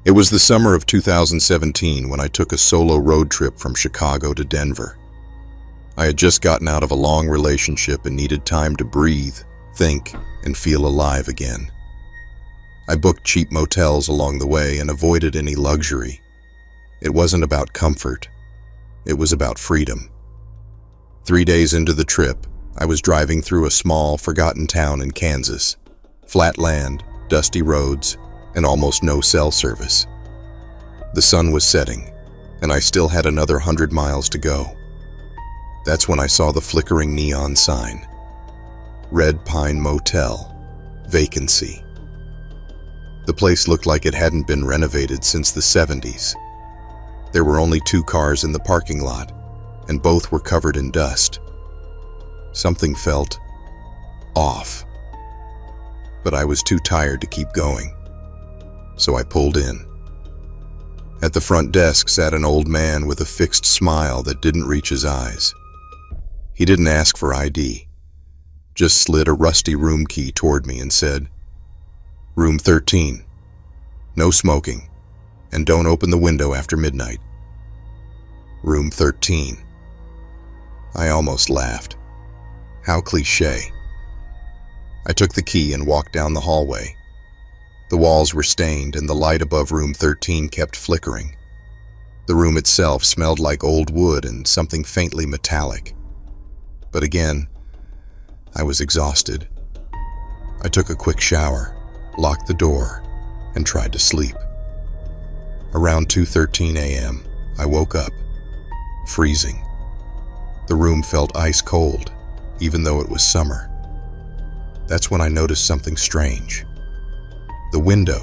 It was the summer of 2017 when I took a solo road trip from Chicago to Denver. I had just gotten out of a long relationship and needed time to breathe, think, and feel alive again. I booked cheap motels along the way and avoided any luxury. It wasn't about comfort. It was about freedom. 3 days into the trip, I was driving through a small, forgotten town in Kansas. Flat land, dusty roads, and almost no cell service. The sun was setting, and I still had another 100 miles to go. That's when I saw the flickering neon sign. Red Pine Motel, vacancy. The place looked like it hadn't been renovated since the 70s. There were only 2 cars in the parking lot, and both were covered in dust. Something felt off, but I was too tired to keep going, so I pulled in. At the front desk sat an old man with a fixed smile that didn't reach his eyes. He didn't ask for ID, just slid a rusty room key toward me and said, "Room 13. No smoking, and don't open the window after midnight." Room 13. I almost laughed. How cliché. I took the key and walked down the hallway. The walls were stained and the light above room 13 kept flickering. The room itself smelled like old wood and something faintly metallic. But again, I was exhausted. I took a quick shower, locked the door, and tried to sleep. Around 2:13 a.m., I woke up, freezing. The room felt ice cold, even though it was summer. That's when I noticed something strange. The window,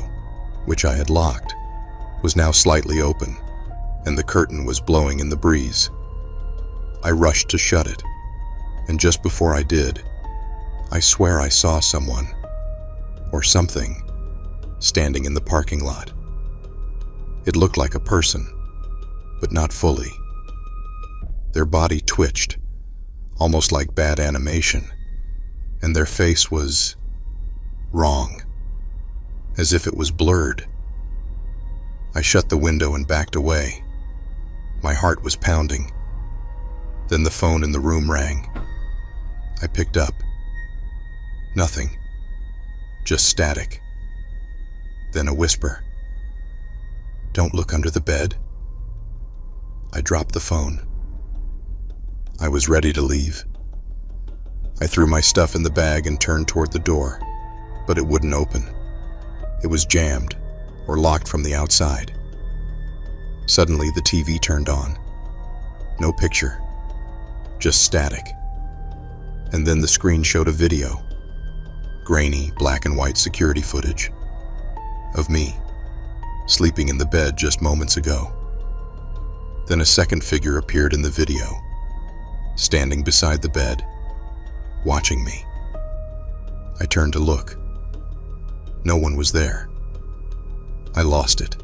which I had locked, was now slightly open, and the curtain was blowing in the breeze. I rushed to shut it, and just before I did, I swear I saw someone, or something, standing in the parking lot. It looked like a person, but not fully. Their body twitched, almost like bad animation, and their face was wrong, as if it was blurred. I shut the window and backed away. My heart was pounding. Then the phone in the room rang. I picked up. Nothing. Just static. Then a whisper. "Don't look under the bed." I dropped the phone. I was ready to leave. I threw my stuff in the bag and turned toward the door, but it wouldn't open. It was jammed or locked from the outside. Suddenly, the TV turned on. No picture, just static. And then the screen showed a video, grainy black and white security footage, of me, sleeping in the bed just moments ago. Then a second figure appeared in the video, standing beside the bed, watching me. I turned to look. No one was there. I lost it.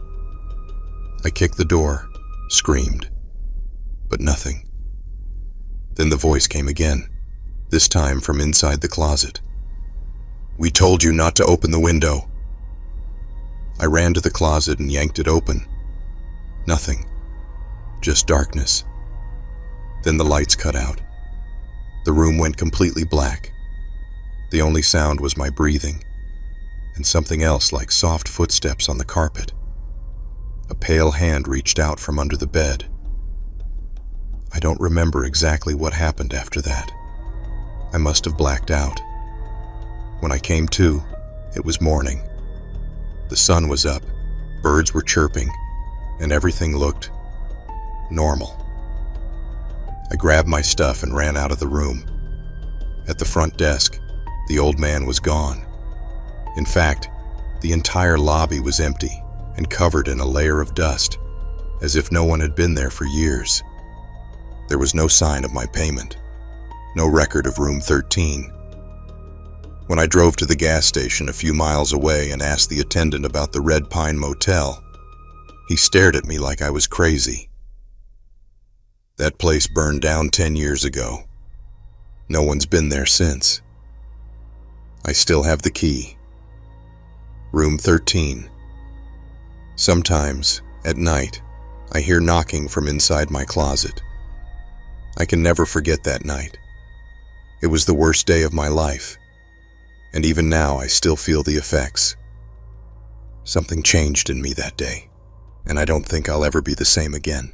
I kicked the door, screamed, but nothing. Then the voice came again, this time from inside the closet. "We told you not to open the window." I ran to the closet and yanked it open. Nothing, just darkness. Then the lights cut out. The room went completely black. The only sound was my breathing, and something else like soft footsteps on the carpet. A pale hand reached out from under the bed. I don't remember exactly what happened after that. I must have blacked out. When I came to, it was morning. The sun was up, birds were chirping, and everything looked normal. I grabbed my stuff and ran out of the room. At the front desk, the old man was gone. In fact, the entire lobby was empty and covered in a layer of dust, as if no one had been there for years. There was no sign of my payment, no record of room 13. When I drove to the gas station a few miles away and asked the attendant about the Red Pine Motel, he stared at me like I was crazy. That place burned down 10 years ago. No one's been there since. I still have the key. Room 13. Sometimes, at night, I hear knocking from inside my closet. I can never forget that night. It was the worst day of my life, and even now I still feel the effects. Something changed in me that day, and I don't think I'll ever be the same again.